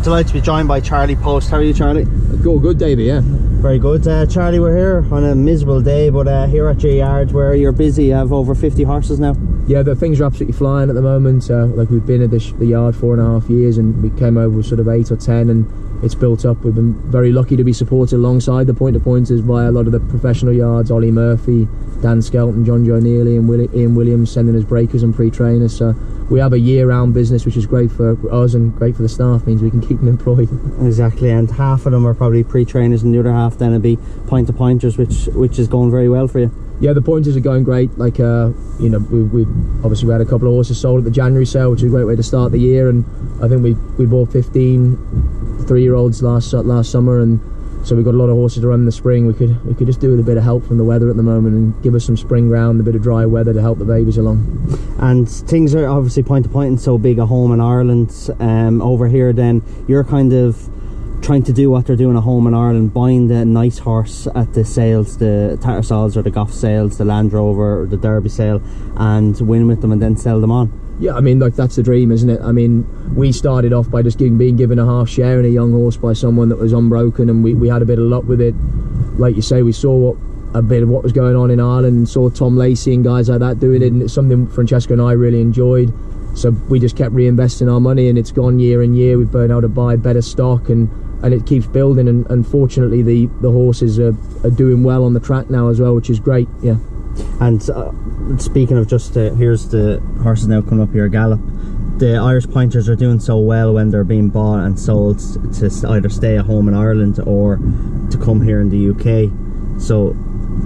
delighted to be joined by Charlie Poste. How are you, Charlie? Good, Davey, yeah. Very good. Charlie, we're here on a miserable day, but here at your yard where you're busy. You have over 50 horses now. Yeah, the things are absolutely flying at the moment. Like, we've been at the yard 4.5 years, and we came over with sort of 8 or 10, and it's built up. We've been very lucky to be supported alongside the point-to-pointers by a lot of the professional yards. Ollie Murphy, Dan Skelton, John Joe Neely, and Ian Williams sending us breakers and pre-trainers. So we have a year-round business, which is great for us and great for the staff. Means we can keep them employed. Exactly, and half of them are probably pre-trainers, and the other half then will be point-to-pointers, which is going very well for you. Yeah, the pointers are going great. Like, you know, we obviously had a couple of horses sold at the January sale, which is a great way to start the year, and I think we bought 15 3-year-olds last summer, and so we've got a lot of horses to run in the spring. We could just do with a bit of help from the weather at the moment and give us some spring ground, a bit of dry weather to help the babies along. And things are obviously point-to-pointing so big at home in Ireland. Over here then, you're kind of trying to do what they're doing at home in Ireland, buying the nice horse at the sales, the Tattersalls or the Goff sales, the Land Rover or the Derby sale, and win with them and then sell them on. Yeah, I mean, like, that's the dream, isn't it? I mean, we started off by just being given a half share in a young horse by someone that was unbroken, and we had a bit of luck with it. Like you say, we saw a bit of what was going on in Ireland and saw Tom Lacey and guys like that doing it, and it's something Francesco and I really enjoyed. So we just kept reinvesting our money, and it's gone year and year. We've been able to buy better stock, and it keeps building, and fortunately the horses are doing well on the track now as well, which is great. Yeah. And speaking of just here's the horses now coming up here, Gallop. The Irish pointers are doing so well when they're being bought and sold to either stay at home in Ireland or to come here in the UK, so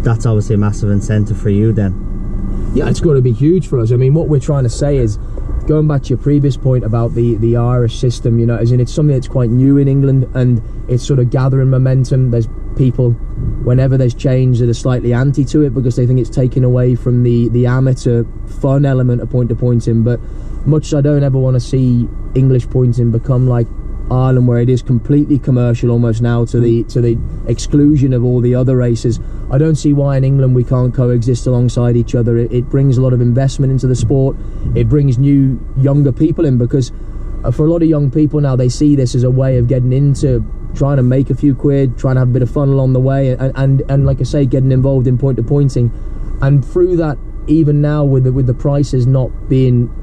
that's obviously a massive incentive for you then. Yeah, it's got to be huge for us. I mean, what we're trying to say is, going back to your previous point about the Irish system, you know, as in it's something that's quite new in England, and it's sort of gathering momentum. There's people, whenever there's change, that are slightly anti to it because they think it's taken away from the amateur fun element of point-to-pointing. But much as I don't ever want to see English pointing become like Ireland, where it is completely commercial almost now to the exclusion of all the other races, I don't see why in England we can't coexist alongside each other. It brings a lot of investment into the sport. It brings new younger people in, because for a lot of young people now, they see this as a way of getting into trying to make a few quid, trying to have a bit of fun along the way, and like I say, getting involved in point-to-pointing. And through that, even now with the prices not being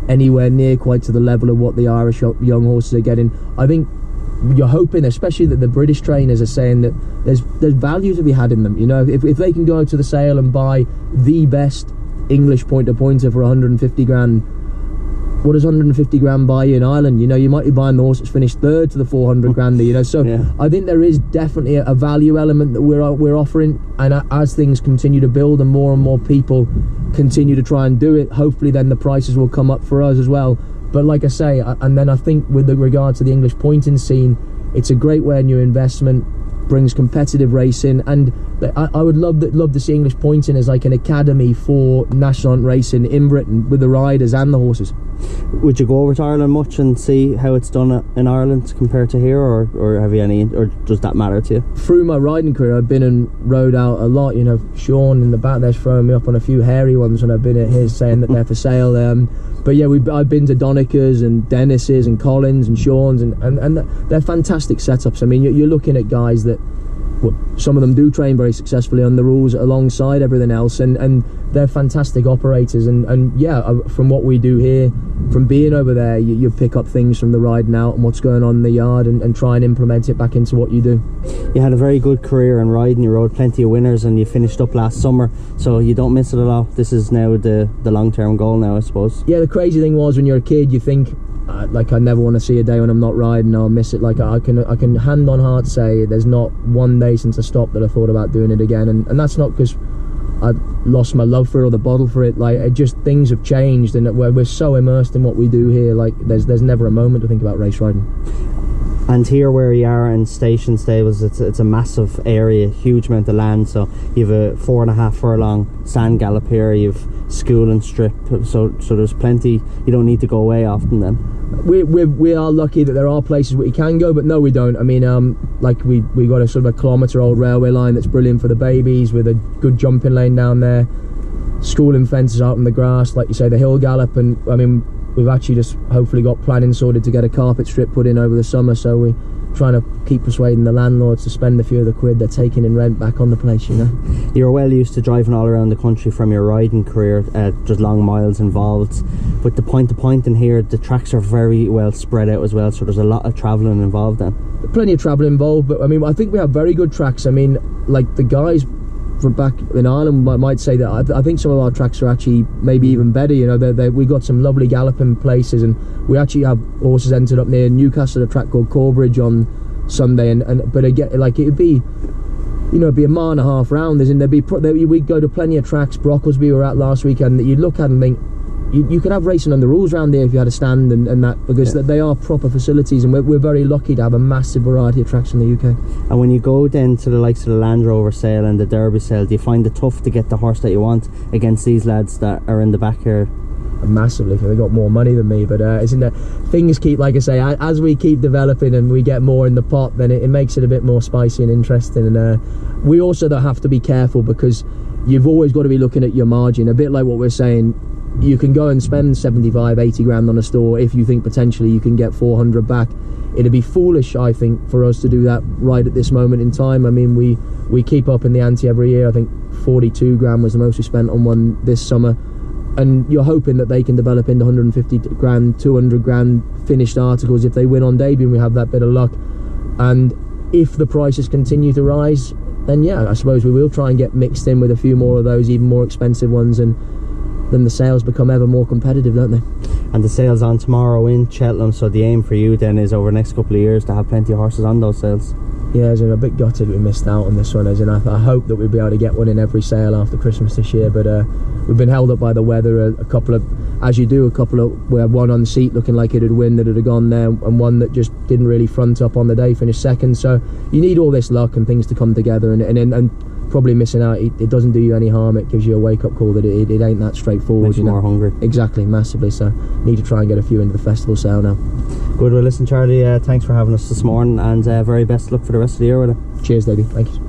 anywhere near quite to the level of what the Irish young horses are getting, I think you're hoping, especially that the British trainers are saying that there's value to be had in them. You know, if they can go to the sale and buy the best English point-to-pointer for 150 grand, what does 150 grand buy you in Ireland? You know, you might be buying the horse that's finished third to the 400 grand, you know. So yeah. I think there is definitely a value element that we're offering, and as things continue to build and more people continue to try and do it, hopefully then the prices will come up for us as well. But like I say, and then I think with regard to the English pointing scene, it's a great way of new investment, brings competitive racing, and I would love to see English pointing as like an academy for national hunt racing in Britain with the riders and the horses. Would you go over to Ireland much and see how it's done in Ireland compared to here, or have you any, or does that matter to you? Through my riding career, I've been and rode out a lot. You know, Sean in the back there's throwing me up on a few hairy ones when I've been at his, saying that they're for sale. But yeah, I've been to Donica's and Dennis's and Collins and Sean's, and they're fantastic setups. I mean, you're looking at guys that, well, some of them do train very successfully on the rules alongside everything else, and they're fantastic operators, and yeah, from what we do here, from being over there, you pick up things from the riding out and what's going on in the yard, and try and implement it back into what you do. You had a very good career in riding, you rode plenty of winners, and you finished up last summer, so you don't miss it at all. This is now the long-term goal now, I suppose. Yeah, the crazy thing was, when you're a kid, you think, like, I never want to see a day when I'm not riding, I'll miss it. Like, I can hand on heart say there's not one day since I stopped that I thought about doing it again, and that's not because I lost my love for it or the bottle for it. Like, it just, things have changed, and we're so immersed in what we do here. Like, there's never a moment to think about race riding. And here where you are in station stables, it's a massive area, huge amount of land. So you have a 4.5 furlong sand gallop here, you've school and strip, so there's plenty. You don't need to go away often then. We are lucky that there are places where you can go, but no, we don't. I mean, like we got a sort of a kilometre old railway line that's brilliant for the babies, with a good jumping lane down there, schooling fences out in the grass, like you say, the hill gallop. And I mean, we've actually just hopefully got planning sorted to get a carpet strip put in over the summer, so we're trying to keep persuading the landlords to spend a few of the quid they're taking in rent back on the place, you know. You're well used to driving all around the country from your riding career, there's long miles involved, but the point to point in here, the tracks are very well spread out as well, so there's a lot of travelling involved then. Plenty of travelling involved, but I mean, I think we have very good tracks. I mean, like the guys from back in Ireland might say that I think some of our tracks are actually maybe even better, you know. We've got some lovely galloping places, and we actually have horses entered up near Newcastle at a track called Corbridge on Sunday, but again, like it'd be, you know, it'd be a mile and a half round, isn't there? We'd go to plenty of tracks. Brocklesby we were at last weekend, that you'd look at and think you could have racing on the rules around there if you had a stand and that, because they are proper facilities, and we're very lucky to have a massive variety of tracks in the UK. And when you go then to the likes of the Land Rover sale and the Derby sale, do you find it tough to get the horse that you want against these lads that are in the back here? Massively, because they got more money than me, but isn't it, things keep, like I say, as we keep developing and we get more in the pot, then it makes it a bit more spicy and interesting. And we also don't have to be careful, because you've always got to be looking at your margin, a bit like what we're saying. You can go and spend 75-80 grand on a store if you think potentially you can get 400 back. It'd be foolish, I think, for us to do that right at this moment in time. I mean, we keep up in the ante every year. I think 42 grand was the most we spent on one this summer, and you're hoping that they can develop into 150 grand, 200 grand finished articles if they win on debut and we have that bit of luck. And if the prices continue to rise, then yeah, I suppose we will try and get mixed in with a few more of those even more expensive ones, and then the sales become ever more competitive, don't they? And the sales on tomorrow in Cheltenham, so the aim for you then is over the next couple of years to have plenty of horses on those sales. Yeah, as in a bit gutted we missed out on this one, as in I hope that we'll be able to get one in every sale after Christmas this year, but we've been held up by the weather. A couple of, as you do, we had one on the seat looking like it would win that had gone there, and one that just didn't really front up on the day, finished second. So you need all this luck and things to come together, and probably missing out, it doesn't do you any harm. It gives you a wake-up call that it ain't that straightforward. Makes you more hungry. Exactly, massively. So need to try and get a few into the festival sale now. Good. Well, listen, Charlie, thanks for having us this morning, and very best of luck for the rest of the year with it. Cheers, Davey. Thank you.